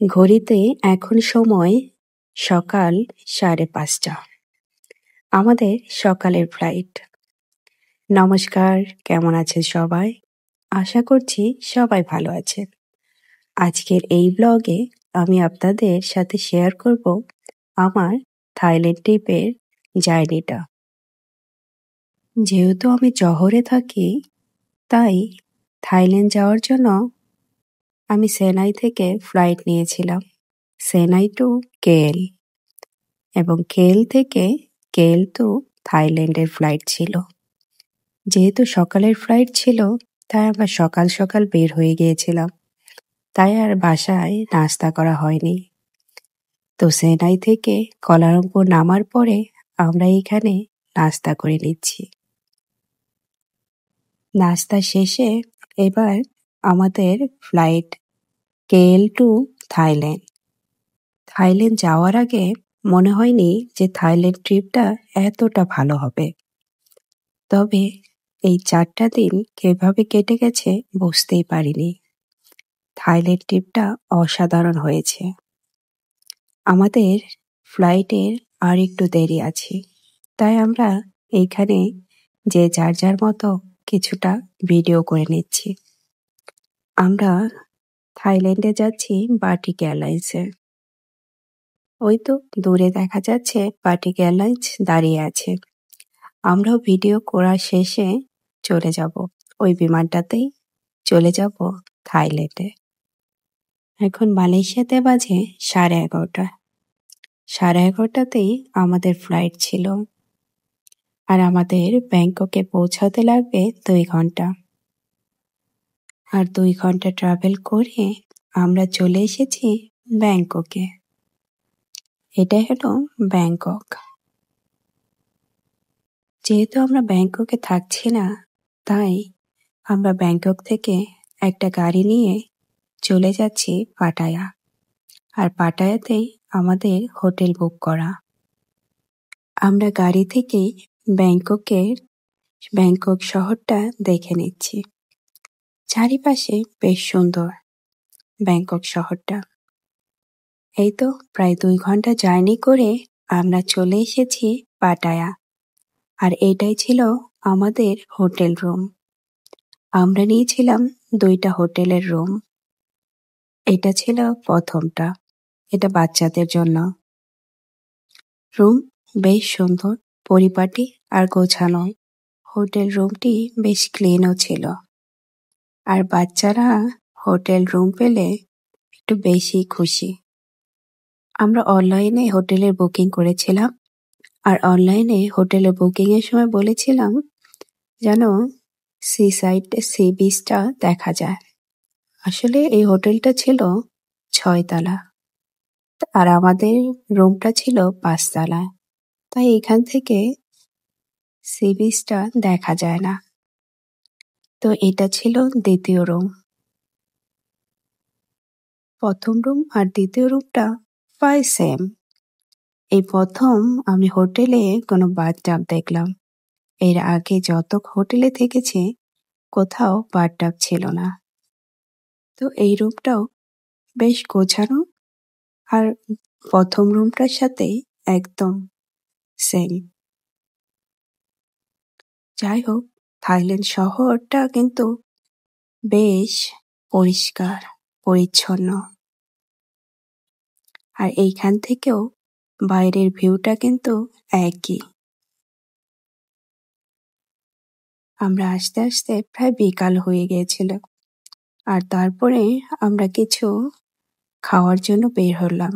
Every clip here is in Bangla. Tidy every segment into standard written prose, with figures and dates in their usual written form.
ঘড়িতে এখন সময় সকাল ৫:৩০। আমাদের সকালের ফ্লাইট। নমস্কার, কেমন আছেন সবাই? আশা করছি সবাই ভালো আছেন। আজকের এই ব্লগে আমি আপনাদের সাথে শেয়ার করব আমার থাইল্যান্ড ট্রিপের জার্নিটা। যেহেতু আমি জহরে থাকি, তাই থাইল্যান্ড যাওয়ার জন্য আমি চেন্নাই থেকে ফ্লাইট নিয়েছিলাম চেন্নাই টু কেএল, এবং কেএল টু থাইল্যান্ডের ফ্লাইট ছিল। যেহেতু সকালের ফ্লাইট ছিল, তাই আমরা সকাল সকাল বের হয়ে গিয়েছিলাম, তাই আর বাসায় নাস্তা করা হয়নি। তো চেন্নাই থেকে কুয়ালালামপুর নামার পরে আমরা এখানে নাস্তা করে নিচ্ছি। নাস্তা শেষে এবার আমাদের flight KL to Thailand. Thailand যাওয়ার আগে মনে হয়নি যে থাইল্যান্ড ট্রিপটা এতটা ভালো হবে, তবে এই 4টা দিন কিভাবে কেটে গেছে বুঝতেই পারিনি। থাইল্যান্ড ট্রিপটা অসাধারণ হয়েছে। আমাদের ফ্লাইটের আর একটু দেরি আছে, তাই আমরা এইখানে যে যার যার মতো কিছুটা ভিডিও করে নিচ্ছি। আমরা থাইল্যান্ডে যাচ্ছি বাটিক এয়ারলাইন্সে। ওই তো দূরে দেখা যাচ্ছে বাটিক এয়ারলাইন্স দাঁড়িয়ে আছে। আমরাও ভিডিও করা শেষে চলে যাব, ওই বিমানটাতেই চলে যাব থাইল্যান্ডে। এখন মালয়েশিয়াতে বাজে 11:30। 11:30তেই আমাদের ফ্লাইট ছিল, আর আমাদের ব্যাংককে পৌঁছাতে লাগবে 2 ঘন্টা। আর 2 ঘন্টা ট্রাভেল করে আমরা চলে এসেছি ব্যাংককে। এটাই হলো ব্যাংকক। যেহেতু আমরা ব্যাংককে থাকছি না, তাই আমরা ব্যাংকক থেকে একটা গাড়ি নিয়ে চলে যাচ্ছি পাটায়া। আর পাটায়াতেই আমাদের হোটেল বুক করা। আমরা গাড়ি থেকেই ব্যাংকক শহরটা দেখে নিচ্ছি। চারিপাশে বেশ সুন্দর ব্যাংকক শহরটা। এই তো প্রায় 2 ঘন্টা জার্নি করে আমরা চলে এসেছি পাটায়া। আর এটাই ছিল আমাদের হোটেল রুম। আমরা নিয়েছিলাম 2টা হোটেলের রুম। এটা ছিল প্রথমটা, এটা বাচ্চাদের জন্য। রুম বেশ সুন্দর, পরিপাটি আর গোছানো। হোটেল রুমটি বেশ ক্লিনও ছিল। আর বাচ্চারা হোটেল রুম পেলে একটু বেশি খুশি। আমরা অনলাইনে হোটেলের বুকিং করেছিলাম, আর অনলাইনে হোটেলের বুকিংয়ের সময় বলেছিলাম যেন সি বিচটা দেখা যায়। আসলে এই হোটেলটা ছিল 6 তলা, আর আমাদের রুমটা ছিল 5 তলায়, তাই এখান থেকে সি বিচটা দেখা যায় না। তো এটা ছিল দ্বিতীয় রুম। প্রথম রুম আর দ্বিতীয় রুমটা প্রায় সেম। এই প্রথম আমি হোটেলে কোনো বাথটাব দেখলাম। এর আগে যত হোটেলে থেকেছি কোথাও বাথটাব ছিল না। তো এই রুমটাও বেশ গোছানো, আর প্রথম রুমটার সাথে একদম সেম। যাই হোক, থাইল্যান্ড শহরটা কিন্তু বেশ পরিষ্কার পরিচ্ছন্ন। আর এইখান থেকেও বাইরের ভিউটা কিন্তু একই। আমরা আস্তে আস্তে প্রায় বিকাল হয়ে গিয়েছিল, আর তারপরে আমরা কিছু খাওয়ার জন্য বের হলাম।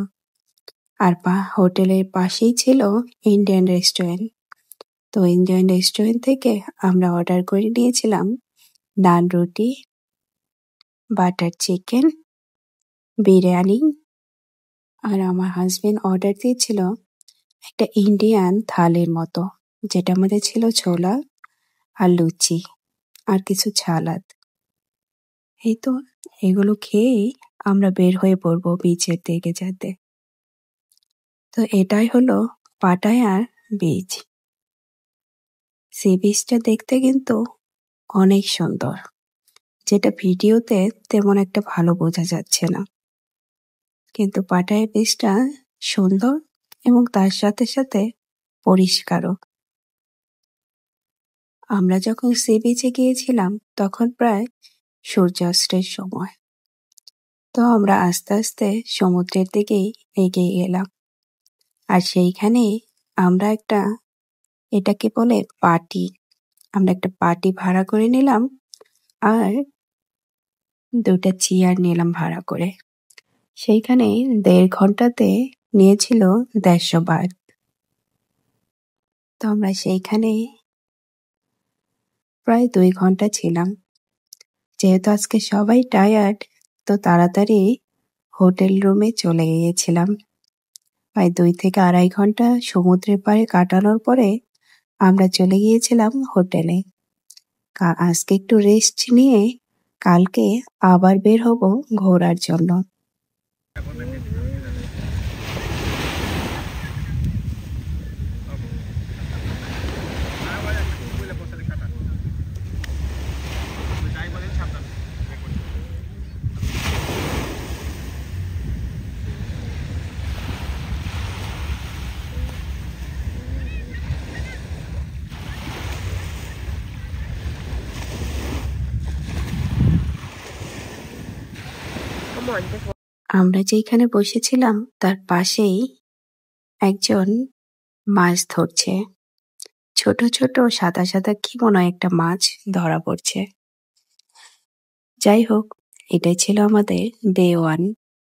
আর হোটেলের পাশেই ছিল ইন্ডিয়ান রেস্টুরেন্ট। তো ইন্ডিয়ান রেস্টুরেন্ট থেকে আমরা অর্ডার করে নিয়েছিলাম নান রুটি, বাটার চিকেন, বিরিয়ানি। আর আমার হাজবেন্ড অর্ডার দিয়েছিল একটা ইন্ডিয়ান থালির মতো, যেটার মধ্যে ছিল ছোলা আর লুচি আর কিছু সালাদ। এই তো এগুলো খেয়েই আমরা বের হয়ে পড়বো বিচের দিকে যেতে। তো এটাই হলো পাটায়ার বিচ। সি বিচটা দেখতে কিন্তু অনেক সুন্দর, যেটা ভিডিওতে তেমন একটা ভালো বোঝা যাচ্ছে না। কিন্তু পাটায়া বিচটা সুন্দর এবং তার সাথে সাথে পরিষ্কারও। আমরা যখন সি বিচে গিয়েছিলাম তখন প্রায় সূর্যাস্তের সময়। তো আমরা আস্তে আস্তে সমুদ্রের দিকেই এগিয়ে গেলাম। আর সেইখানেই আমরা এটাকে বলে পার্টি। আমরা একটা পার্টি ভাড়া করে নিলাম আর ২টা চেয়ার নিলাম ভাড়া করে। সেইখানে ১.৫ ঘন্টাতে নিয়েছিল ১৫০ বাত। তো আমরা সেইখানে প্রায় ২ ঘন্টা ছিলাম। যেহেতু আজকে সবাই টায়ার্ড, তো তাড়াতাড়ি হোটেল রুমে চলে গিয়েছিলাম। প্রায় ২ থেকে ২.৫ ঘন্টা সমুদ্রের পাড়ে কাটানোর পরে আমরা চলে গিয়েছিলাম হোটেলে। আজকে একটু রেস্ট নিয়ে কালকে আবার বের হব ঘোরার জন্য। আমরা যেইখানে বসেছিলাম তার পাশেই একজন মাছ ধরছে। ছোট ছোট সাদা সাদা কি মনে হয় একটা মাছ ধরা পড়ছে। যাই হোক, এটাই ছিল আমাদের ডে 1।